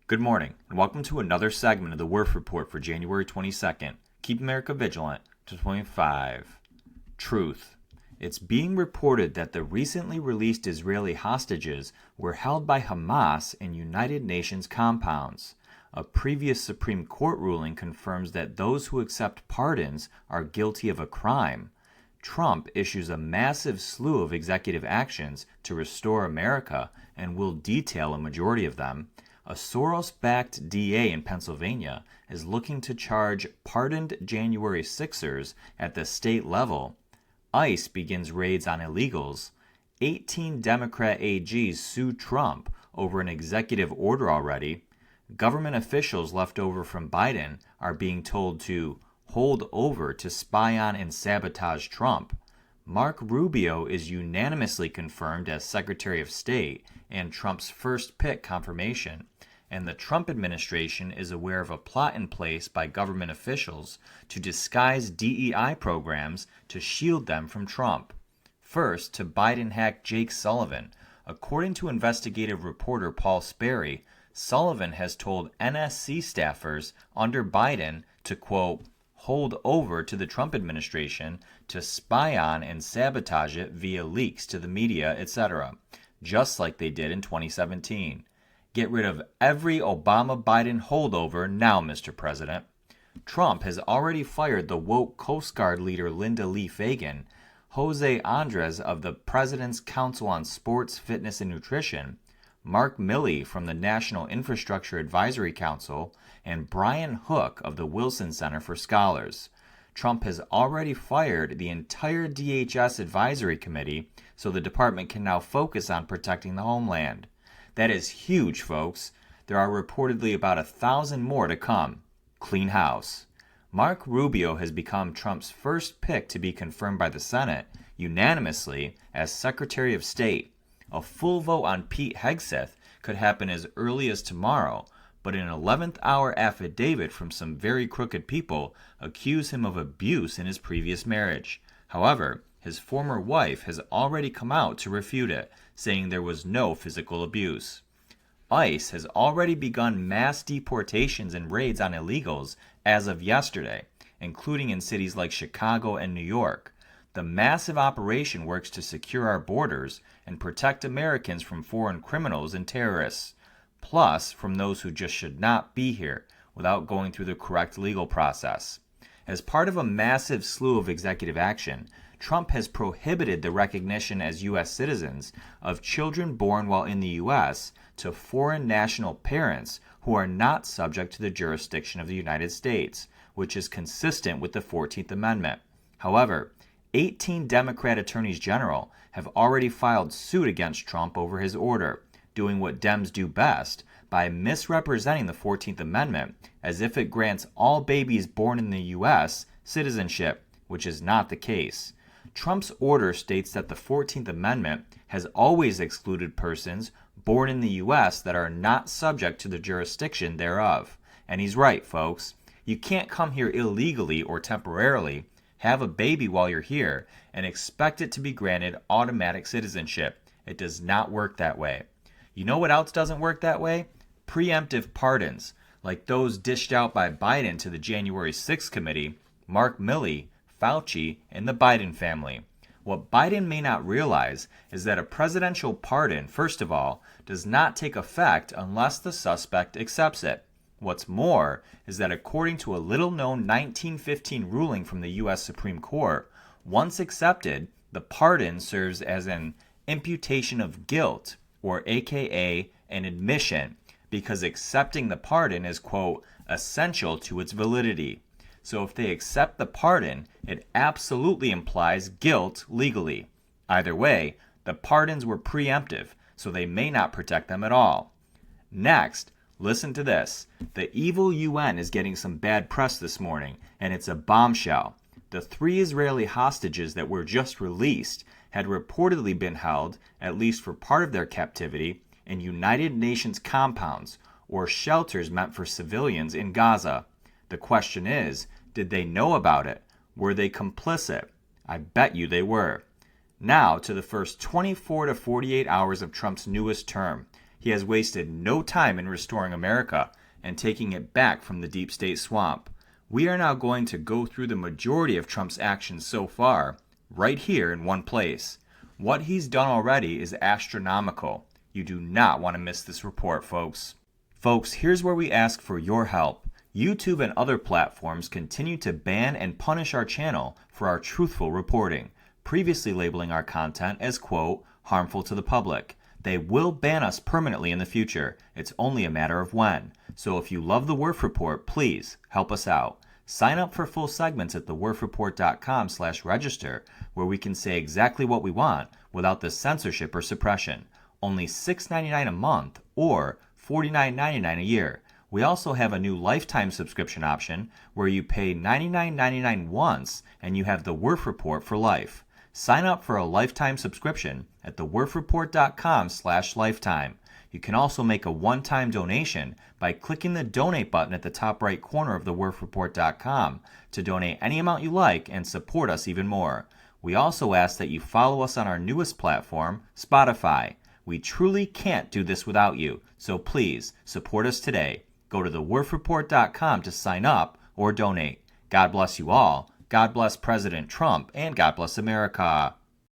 Good morning, and welcome to another segment of the Werff Report for January 22nd. Keep America Vigilant to 25. Truth. It's being reported that the recently released Israeli hostages were held by Hamas in United Nations compounds. A previous Supreme Court ruling confirms that those who accept pardons are guilty of a crime. Trump issues a massive slew of executive actions to restore America and will detail a majority of them. A Soros-backed DA in Pennsylvania is looking to charge pardoned January 6ers at the state level. ICE begins raids on illegals. 18 Democrat AGs sue Trump over an executive order already. Government officials left over from Biden are being told to hold over to spy on and sabotage Trump. Marco Rubio is unanimously confirmed as Secretary of State and Trump's first pick confirmation. And the Trump administration is aware of a plot in place by government officials to disguise DEI programs to shield them from Trump. First, to Biden hack Jake Sullivan. According to investigative reporter Paul Sperry, Sullivan has told NSC staffers under Biden to, quote, hold over to the Trump administration to spy on and sabotage it via leaks to the media, etc., just like they did in 2017. Get rid of every Obama-Biden holdover now, Mr. President. Trump has already fired the woke Coast Guard leader Linda Lee Fagan, Jose Andres of the President's Council on Sports, Fitness, and Nutrition, Mark Milley from the National Infrastructure Advisory Council, and Brian Hook of the Wilson Center for Scholars. Trump has already fired the entire DHS Advisory Committee, so the department can now focus on protecting the homeland. That is huge, folks. There are reportedly about 1,000 more to come. Clean house. Marco Rubio has become Trump's first pick to be confirmed by the Senate unanimously as Secretary of State. A full vote on Pete Hegseth could happen as early as tomorrow, but an 11th hour affidavit from some very crooked people accuse him of abuse in his previous marriage. However, his former wife has already come out to refute it, saying there was no physical abuse. ICE has already begun mass deportations and raids on illegals as of yesterday, including in cities like Chicago and New York. The massive operation works to secure our borders and protect Americans from foreign criminals and terrorists, plus from those who just should not be here without going through the correct legal process. As part of a massive slew of executive action, Trump has prohibited the recognition as U.S. citizens of children born while in the U.S. to foreign national parents who are not subject to the jurisdiction of the United States, which is consistent with the 14th Amendment. However, 18 Democrat attorneys general have already filed suit against Trump over his order, doing what Dems do best by misrepresenting the 14th Amendment as if it grants all babies born in the U.S. citizenship, which is not the case. Trump's order states that the 14th Amendment has always excluded persons born in the U.S. that are not subject to the jurisdiction thereof. And he's right, folks. You can't come here illegally or temporarily, have a baby while you're here, and expect it to be granted automatic citizenship. It does not work that way. You know what else doesn't work that way? Preemptive pardons, like those dished out by Biden to the January 6th committee, Mark Milley, Fauci, and the Biden family. What Biden may not realize is that a presidential pardon, first of all, does not take effect unless the suspect accepts it. What's more is that according to a little-known 1915 ruling from the U.S. Supreme Court, once accepted, the pardon serves as an imputation of guilt, or aka an admission, because accepting the pardon is, quote, essential to its validity. So if they accept the pardon, it absolutely implies guilt legally. Either way, the pardons were preemptive, so they may not protect them at all. Next, listen to this. The evil UN is getting some bad press this morning, and it's a bombshell. The 3 Israeli hostages that were just released had reportedly been held, at least for part of their captivity, in United Nations compounds, or shelters meant for civilians in Gaza. The question is, did they know about it? Were they complicit? I bet you they were. Now to the first 24 to 48 hours of Trump's newest term. He has wasted no time in restoring America and taking it back from the deep state swamp. We are now going to go through the majority of Trump's actions so far, right here in one place. What he's done already is astronomical. You do not want to miss this report, folks. Folks, here's where we ask for your help. YouTube and other platforms continue to ban and punish our channel for our truthful reporting, previously labeling our content as, quote, harmful to the public. They will ban us permanently in the future. It's only a matter of when. So if you love the Werff Report, please help us out. Sign up for full segments at thewerffreport.com/register, where we can say exactly what we want without the censorship or suppression. Only $6.99 a month or $49.99 a year. We also have a new lifetime subscription option where you pay $99.99 once and you have the Werff Report for life. Sign up for a lifetime subscription at thewerffreport.com/lifetime. You can also make a one-time donation by clicking the donate button at the top right corner of thewerffreport.com to donate any amount you like and support us even more. We also ask that you follow us on our newest platform, Spotify. We truly can't do this without you, so please support us today. Go to thewerffreport.com to sign up or donate. God bless you all. God bless President Trump, and God bless America.